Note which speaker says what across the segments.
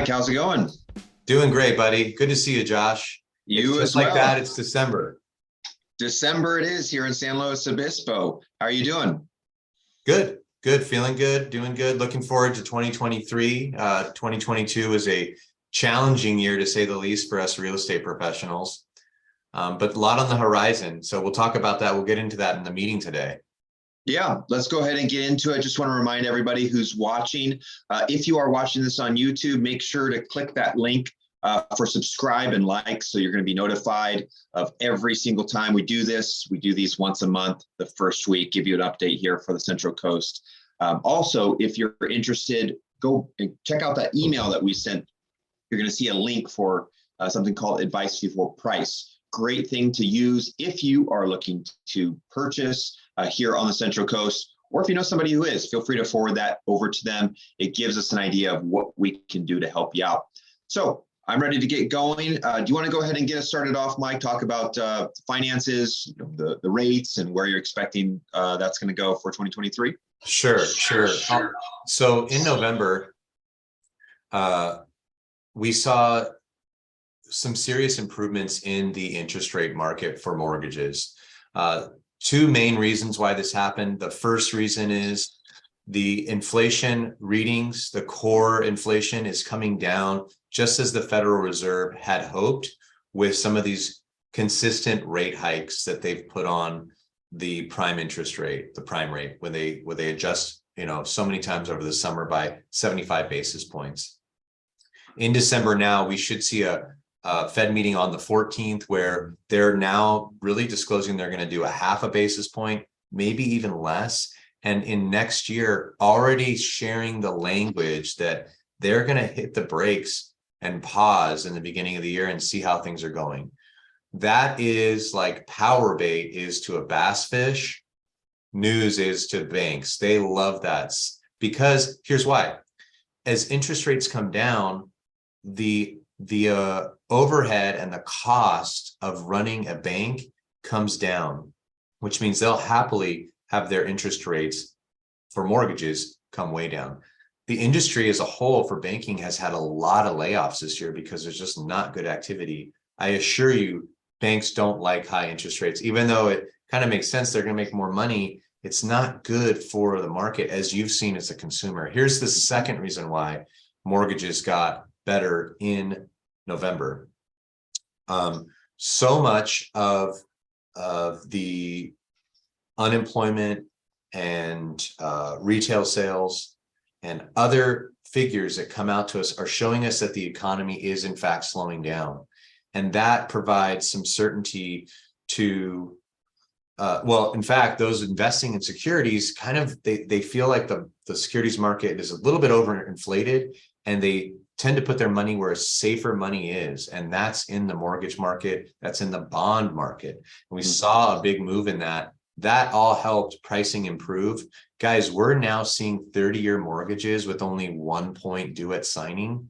Speaker 1: Mike, how's it going?
Speaker 2: Doing great, buddy. Good to see you, Josh. It's
Speaker 1: You
Speaker 2: just
Speaker 1: as
Speaker 2: like that.
Speaker 1: well.
Speaker 2: It's December.
Speaker 1: December it is here in San Luis Obispo. How are you doing?
Speaker 2: Good, good, feeling good, doing good. Looking forward to 2023. 2022 was a challenging year to say the least for us real estate professionals, but a lot on the horizon. So we'll talk about that. We'll get into that in the meeting today.
Speaker 1: Yeah, let's go ahead and get into it. Just want to remind everybody who's watching, if you are watching this on YouTube, make sure to click that link for subscribe and like, so you're going to be notified of every single time we do this. We do these once a month, the first week, give you an update here for the Central Coast. Also, if you're interested, go and check out that email that we sent. You're going to see a link for something called Advice Before Price. Great thing to use if you are looking to purchase here on the Central Coast, or if you know somebody who is, feel free to forward that over to them. It gives us an idea of what we can do to help you out. So I'm ready to get going. Do you want to go ahead and get us started off, Mike? Talk about finances, the rates, and where you're expecting that's going to go for 2023?
Speaker 2: Sure. So in November, we saw some serious improvements in the interest rate market for mortgages. Two main reasons why this happened. The first reason is the inflation readings, the core inflation is coming down just as the Federal Reserve had hoped, with some of these consistent rate hikes that they've put on the prime interest rate, the prime rate, when they adjust, so many times over the summer by 75 basis points. In December now, we should see a Fed meeting on the 14th, where they're now really disclosing they're going to do a half a basis point, maybe even less. And in next year, already sharing the language that they're going to hit the brakes and pause in the beginning of the year and see how things are going. That is like power bait is to a bass fish, news is to banks. They love that, because here's why. As interest rates come down, the overhead and the cost of running a bank comes down, which means they'll happily have their interest rates for mortgages come way down. The industry as a whole for banking has had a lot of layoffs this year because there's just not good activity. I assure you, banks don't like high interest rates, even though it kind of makes sense. They're going to make more money. It's not good for the market, as you've seen as a consumer. Here's the second reason why mortgages got better in November. So much of the unemployment and retail sales and other figures that come out to us are showing us that the economy is in fact slowing down. And that provides some certainty to, in fact, those investing in securities they feel like the securities market is a little bit overinflated, and they tend to put their money where safer money is. And that's in the mortgage market, that's in the bond market. And we saw a big move in that. That all helped pricing improve. Guys, we're now seeing 30-year mortgages with only 1 point due at signing,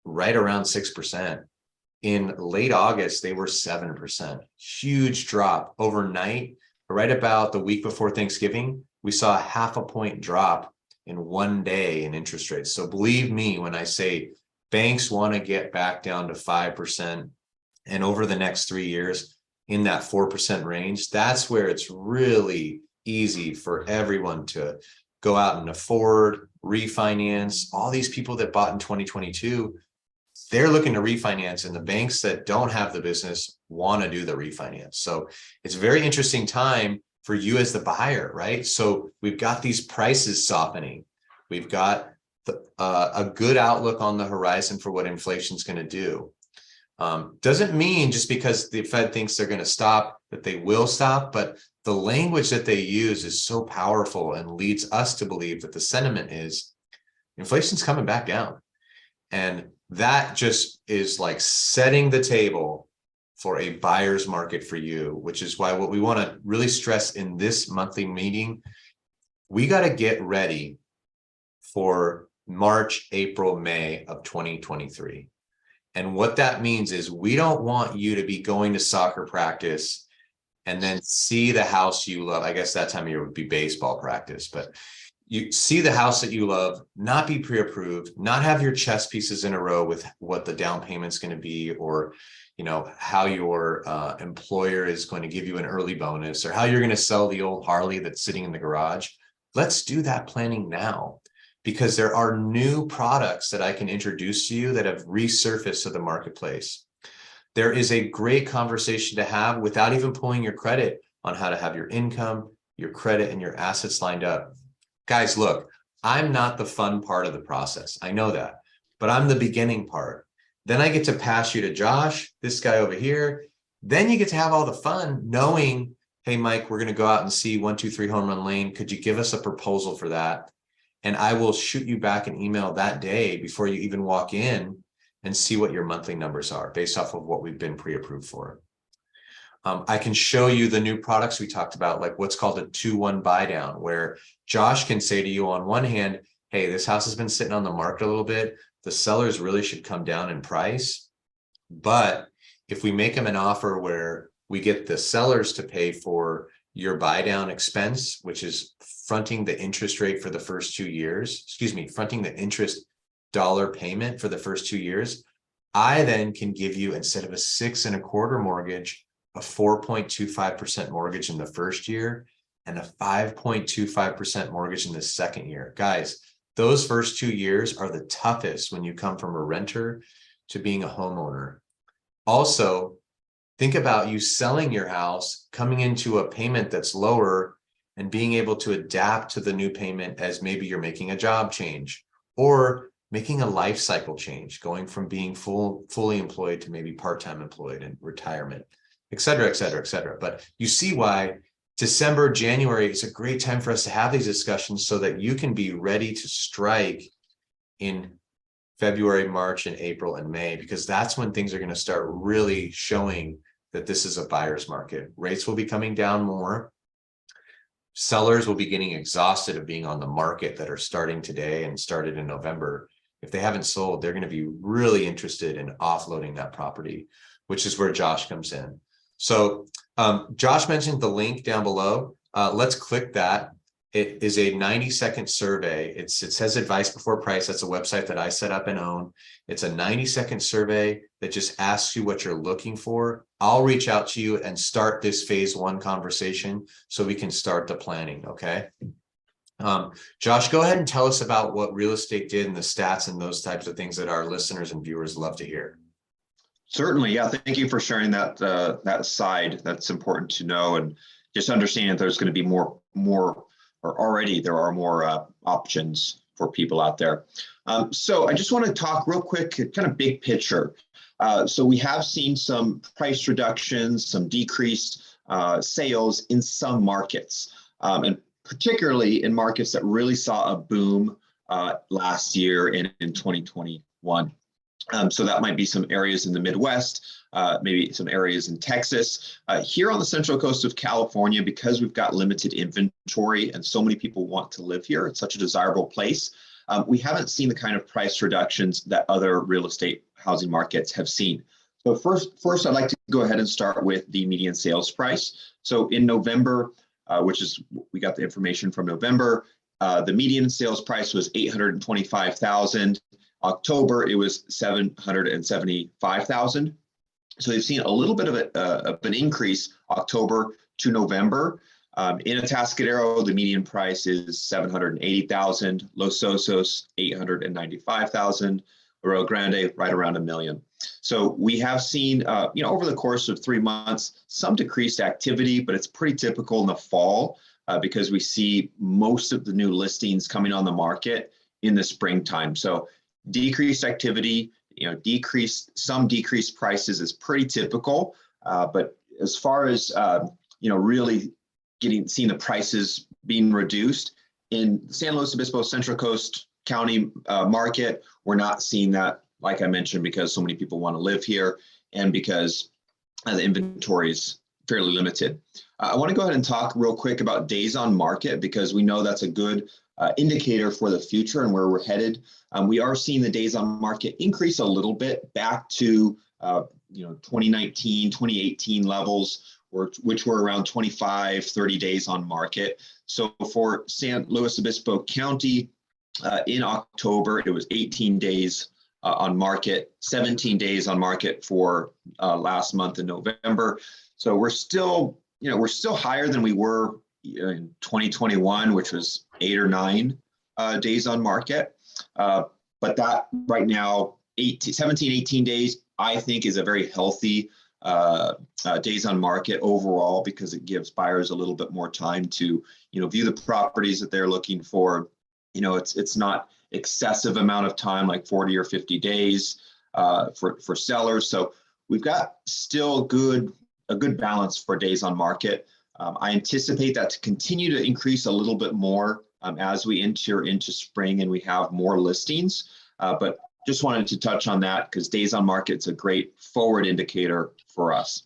Speaker 2: right around 6%. In late August, they were 7%. Huge drop overnight. Right about the week before Thanksgiving, we saw a half a point drop in 1 day in interest rates. So believe me when I say banks want to get back down to 5%, and over the next 3 years in that 4% range, that's where it's really easy for everyone to go out and afford, refinance. All these people that bought in 2022, they're looking to refinance, and the banks that don't have the business want to do the refinance. So it's a very interesting time for you as the buyer, right? So we've got these prices softening. We've got a good outlook on the horizon for what inflation is going to do. Doesn't mean just because the Fed thinks they're going to stop that they will stop, but the language that they use is so powerful and leads us to believe that the sentiment is inflation's coming back down. And that just is like setting the table for a buyer's market for you, which is why what we want to really stress in this monthly meeting, we got to get ready for March, April, May of 2023. And what that means is we don't want you to be going to soccer practice and then see the house you love. I guess that time of year would be baseball practice, but you see the house that you love, not be pre-approved, not have your chess pieces in a row with what the down payment's going to be, or how your employer is going to give you an early bonus, or how you're going to sell the old Harley that's sitting in the garage. Let's do that planning now, because there are new products that I can introduce to you that have resurfaced to the marketplace. There is a great conversation to have without even pulling your credit on how to have your income, your credit, and your assets lined up. Guys, look, I'm not the fun part of the process. I know that, but I'm the beginning part. Then I get to pass you to Josh, this guy over here. Then you get to have all the fun knowing, hey, Mike, we're going to go out and see 123 Home Run Lane. Could you give us a proposal for that? And I will shoot you back an email that day before you even walk in and see what your monthly numbers are based off of what we've been pre-approved for. I can show you the new products we talked about, like what's called a 2-1 buy down, where Josh can say to you on one hand, hey, this house has been sitting on the market a little bit. The sellers really should come down in price. But if we make them an offer where we get the sellers to pay for your buy down expense, which is fronting the interest rate for the first 2 years, fronting the interest dollar payment for the first 2 years, I then can give you, instead of a 6 1/4 mortgage, a 4.25% mortgage in the first year and a 5.25% mortgage in the second year. Guys, those first 2 years are the toughest when you come from a renter to being a homeowner. Also, think about you selling your house, coming into a payment that's lower, and being able to adapt to the new payment as maybe you're making a job change or making a life cycle change, going from being fully employed to maybe part-time employed and retirement, et cetera, et cetera, et cetera. But you see why December, January is a great time for us to have these discussions so that you can be ready to strike in February, March, and April and May, because that's when things are going to start really showing that this is a buyer's market. Rates will be coming down more. Sellers will be getting exhausted of being on the market that are starting today and started in November. If they haven't sold, they're going to be really interested in offloading that property, which is where Josh comes in. So Josh mentioned the link down below. Let's click that. It is a 90-second survey. It says advice before price. That's a website that I set up and own. It's a 90-second survey that just asks you what you're looking for. I'll reach out to you and start this phase 1 conversation so we can start the planning, okay? Josh, go ahead and tell us about what real estate did and the stats and those types of things that our listeners and viewers love to hear.
Speaker 1: Certainly, yeah. Thank you for sharing that that side. That's important to know, and just understand that there's going to be more, or already there are more options for people out there. So I just want to talk real quick, kind of big picture. So we have seen some price reductions, some decreased sales in some markets, and particularly in markets that really saw a boom last year in 2021. So that might be some areas in the Midwest, maybe some areas in Texas. Here on the central coast of California, because we've got limited inventory and so many people want to live here, it's such a desirable place. We haven't seen the kind of price reductions that other real estate housing markets have seen. So first, I'd like to go ahead and start with the median sales price. So in November, which is, we got the information from November, the median sales price was $825,000. October, it was $775,000. So they've seen a little bit of an increase October to November. In Atascadero, the median price is $780,000. Los Osos, $895,000. Arroyo Grande, right around $1 million. So we have seen, over the course of 3 months, some decreased activity, but it's pretty typical in the fall because we see most of the new listings coming on the market in the springtime. So decreased activity, decreased prices is pretty typical. But as far as, really seeing the prices being reduced in San Luis Obispo Central Coast County market, we're not seeing that, like I mentioned, because so many people want to live here and because the inventory is fairly limited. I want to go ahead and talk real quick about days on market, because we know that's a good indicator for the future and where we're headed. We are seeing the days on market increase a little bit back to 2019, 2018 levels. which were around 25, 30 days on market. So for San Luis Obispo County, in October, it was 18 days on market, 17 days on market for last month in November. So we're still higher than we were in 2021, which was 8 or 9 days on market. But that right now, 17, 18 days, I think is a very healthy days on market overall, because it gives buyers a little bit more time to, view the properties that they're looking for. It's not excessive amount of time, like 40 or 50 days for sellers. So we've got still a good balance for days on market. I anticipate that to continue to increase a little bit more as we enter into spring and we have more listings. But just wanted to touch on that because days on market's a great forward indicator for us.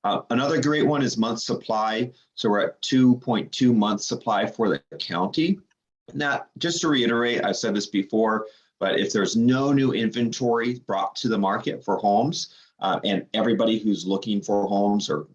Speaker 1: Another great one is month supply. So we're at 2.2 months supply for the county. Now, just to reiterate, I've said this before, but if there's no new inventory brought to the market for homes, and everybody who's looking for homes or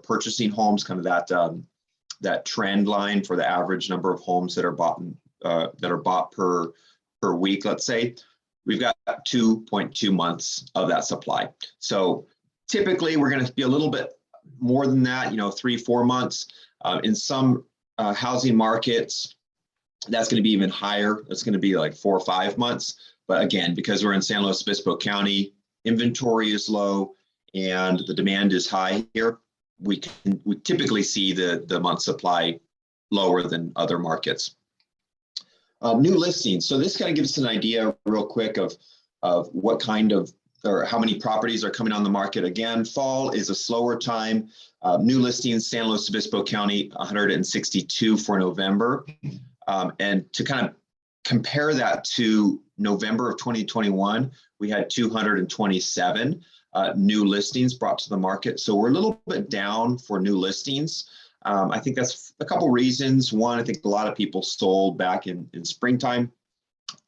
Speaker 1: purchasing homes, kind of that trend line for the average number of homes that are bought per week, let's say, we've got 2.2 months of that supply. So typically we're going to be a little bit more than that, 3-4 months. In some housing markets, that's going to be even higher. It's going to be like 4 or 5 months. But again, because we're in San Luis Obispo County, inventory is low and the demand is high here, we typically see the month supply lower than other markets. New listings. So this kind of gives us an idea real quick of what kind of, or how many properties are coming on the market. Again, fall is a slower time. New listings, San Luis Obispo County, 162 for November. And to kind of compare that to November of 2021, we had 227 new listings brought to the market. So we're a little bit down for new listings. I think that's a couple reasons. One, I think a lot of people sold back in springtime,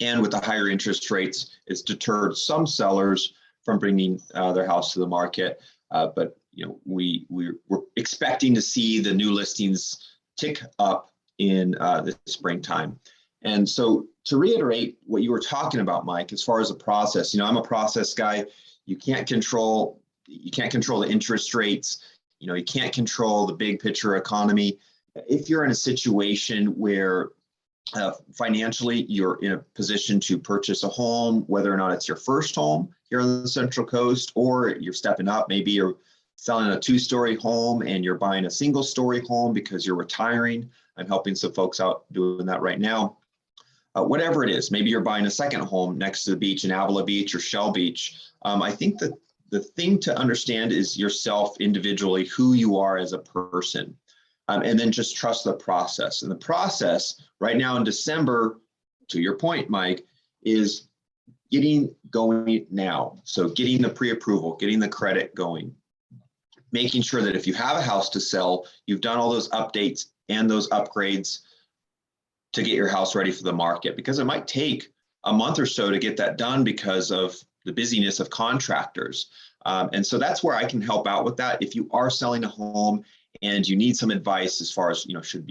Speaker 1: and with the higher interest rates, it's deterred some sellers from bringing their house to the market. But we're expecting to see the new listings tick up in the springtime. And so to reiterate what you were talking about, Mike, as far as the process, I'm a process guy. You can't control the interest rates. You can't control the big picture economy. If you're in a situation where financially you're in a position to purchase a home, whether or not it's your first home here on the Central Coast, or you're stepping up, maybe you're selling a 2-story home and you're buying a single-story home because you're retiring. I'm helping some folks out doing that right now. Whatever it is, maybe you're buying a second home next to the beach in Avila Beach or Shell Beach. I think that the thing to understand is yourself individually, who you are as a person, and then just trust the process. And the process right now in December, to your point, Mike, is getting going now. So getting the pre-approval, getting the credit going, making sure that if you have a house to sell, you've done all those updates and those upgrades to get your house ready for the market, because it might take a month or so to get that done because of the busyness of contractors. And so that's where I can help out with that. If you are selling a home and you need some advice as far as, should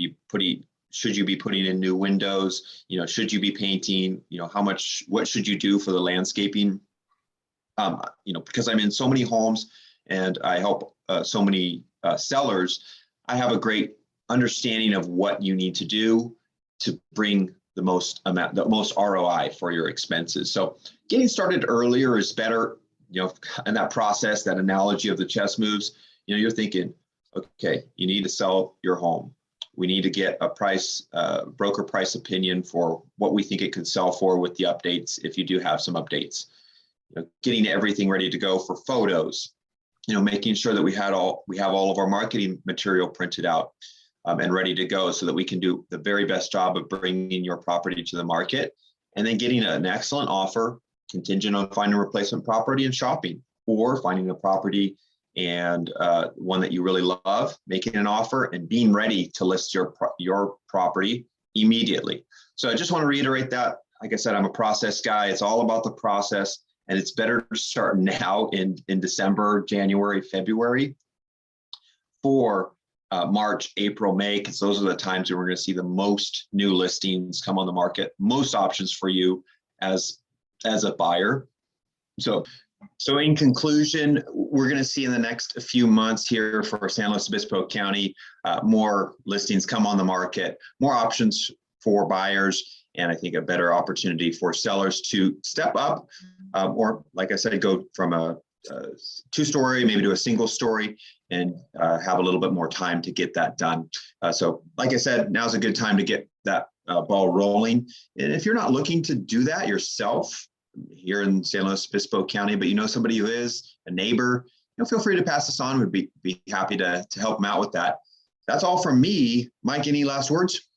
Speaker 1: you be putting in new windows, should you be painting, what should you do for the landscaping? Because I'm in so many homes and I help so many sellers, I have a great understanding of what you need to do to bring the most ROI for your expenses. So getting started earlier is better, in that process, that analogy of the chess moves, you're thinking, okay, you need to sell your home. We need to get a price, broker price opinion for what we think it could sell for with the updates, if you do have some updates. Getting everything ready to go for photos, making sure that we have all of our marketing material printed out and ready to go so that we can do the very best job of bringing your property to the market, and then getting an excellent offer contingent on finding a replacement property and shopping, or finding a property and one that you really love, making an offer and being ready to list your property immediately. So I just want to reiterate that. Like I said, I'm a process guy. It's all about the process, and it's better to start now in December, January, February, for March, April, May, because those are the times where we're going to see the most new listings come on the market, most options for you as a buyer. So in conclusion, we're going to see in the next few months here for San Luis Obispo County, more listings come on the market, more options for buyers, and I think a better opportunity for sellers to step up, or like I said, go from a two-story maybe to a single story, and have a little bit more time to get that done. So like I said, now's a good time to get that ball rolling. And if you're not looking to do that yourself here in San Luis Obispo County, but you know somebody who is, a neighbor, feel free to pass this on. We'd be happy to help them out with that. That's all from me. Mike, any last words?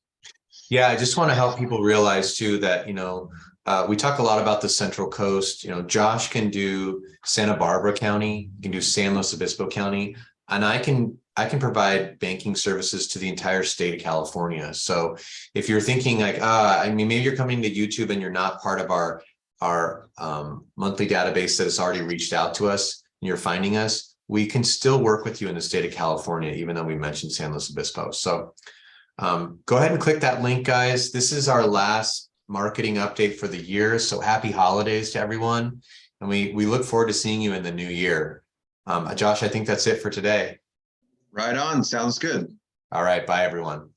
Speaker 2: Yeah, I just want to help people realize too that, we talk a lot about the Central Coast. Josh can do Santa Barbara County, can do San Luis Obispo County, and I can provide banking services to the entire state of California. So if you're thinking like, maybe you're coming to YouTube and you're not part of our monthly database that has already reached out to us and you're finding us, we can still work with you in the state of California, even though we mentioned San Luis Obispo. So go ahead and click that link, guys. This is our last marketing update for the year. So happy holidays to everyone. And we look forward to seeing you in the new year. Josh, I think that's it for today.
Speaker 1: Right on. Sounds good.
Speaker 2: All right. Bye, everyone.